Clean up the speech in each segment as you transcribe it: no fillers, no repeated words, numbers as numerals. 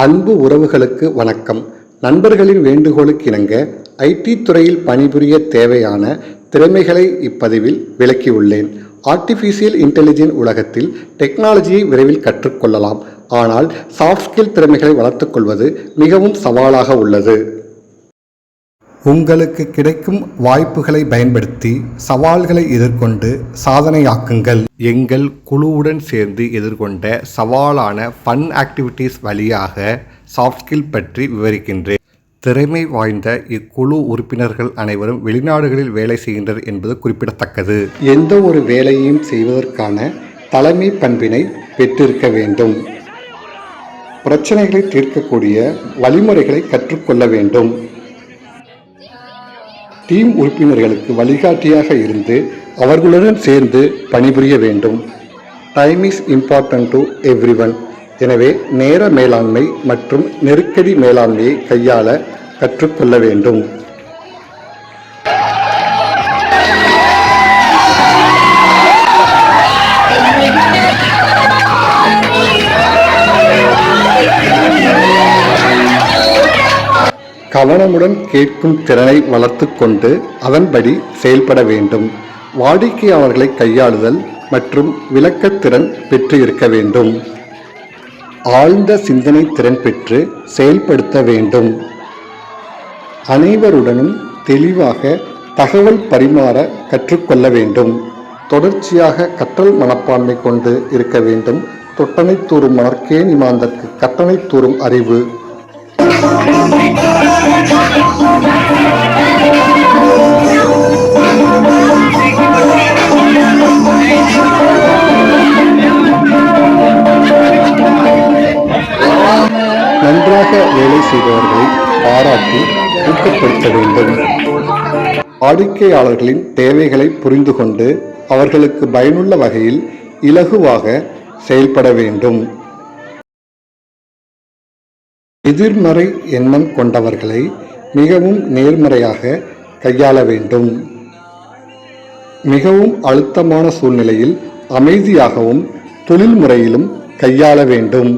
அன்பு உறவுகளுக்கு வணக்கம். நண்பர்களின் வேண்டுகோளுக்கு இணங்க ஐடி துறையில் பணிபுரிய தேவையான திறமைகளை இப்பதிவில் விளக்கியுள்ளேன். ஆர்டிஃபிஷியல் இன்டெலிஜென்ஸ் உலகத்தில் டெக்னாலஜியை விரைவில் கற்றுக்கொள்ளலாம். ஆனால் சாஃப்ட் ஸ்கில் திறமைகளை வளர்த்துக் கொள்வது மிகவும் சவாலாக உள்ளது. உங்களுக்கு கிடைக்கும் வாய்ப்புகளை பயன்படுத்தி சவால்களை எதிர்கொண்டு சாதனையாக்குங்கள். எங்கள் குழுவுடன் சேர்ந்து எதிர்கொண்ட சவாலான ஃபன் ஆக்டிவிட்டீஸ் வழியாக சாஃப்ட் ஸ்கில் பற்றி விவரிக்கின்றேன். திறமை வாய்ந்த இக்குழு உறுப்பினர்கள் அனைவரும் வெளிநாடுகளில் வேலை செய்கின்றனர் என்பது குறிப்பிடத்தக்கது. எந்த ஒரு வேலையையும் செய்வதற்கான தலைமை பண்பினை பெற்றிருக்க வேண்டும். பிரச்சனைகளை தீர்க்கக்கூடிய வழிமுறைகளை கற்றுக்கொள்ள வேண்டும். டீம் உறுப்பினர்களுக்கு வழிகாட்டியாக இருந்து அவர்களுடன் சேர்ந்து பணிபுரிய வேண்டும். Time is important to everyone. எனவே நேர மேலாண்மை மற்றும் நெருக்கடி மேலாண்மையை கையாள கற்றுக்கொள்ள வேண்டும். கவனமுடன் கேட்கும் திறனை வளர்த்து கொண்டு அதன்படி செயல்பட வேண்டும். வாடிக்கையாளர்களை கையாளுதல் மற்றும் விளக்கத்திறன் பெற்று இருக்க வேண்டும். ஆழ்ந்த சிந்தனை திறன் பெற்று செயல்படுத்த வேண்டும். அனைவருடனும் தெளிவாக தகவல் பரிமாற கற்றுக்கொள்ள வேண்டும். தொடர்ச்சியாக கற்றல் மனப்பான்மை கொண்டு இருக்க வேண்டும். தொட்டனை தூறும் மலர்க்கேணி மாந்தற்கு கட்டணை தூறும் அறிவு. நன்றாக வேலை செய்பவர்களை பாராட்டி ஊக்கப்படுத்த வேண்டும். வாடிக்கையாளர்களின் தேவைகளை புரிந்து கொண்டு அவர்களுக்கு பயனுள்ள வகையில் இலகுவாக செயல்பட வேண்டும். எதிர்மறை எண்ணம் கொண்டவர்களை மிகவும் நேர்மறையாக கையாள வேண்டும். மிகவும் அழுத்தமான சூழ்நிலையில் அமைதியாகவும் தொழில் முறையிலும் கையாள வேண்டும்.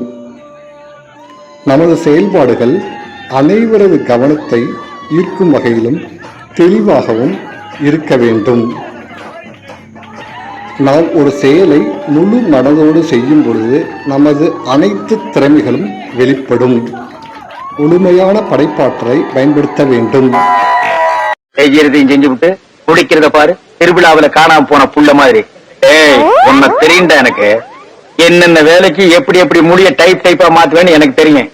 நமது செயல்பாடுகள் அனைவரது கவனத்தை ஈர்க்கும் வகையிலும் தெளிவாகவும் இருக்க வேண்டும். நாம் ஒரு செயலை முழு மனதோடு செய்யும் பொழுது நமது அனைத்து திறமைகளும் வெளிப்படும். முழுமையான படைப்பாற்றலை பயன்படுத்த வேண்டும். செய்யறதையும் செஞ்சு விட்டு குடிக்கிறத பாரு, திருவிழாவில காணாம போன புள்ள மாதிரி. உன்னை தெரியுண்டா எனக்கு. என்னென்ன வேலைக்கு எப்படி எப்படி முடிய டைப்பா மாத்துவேன்னு எனக்கு தெரியும்.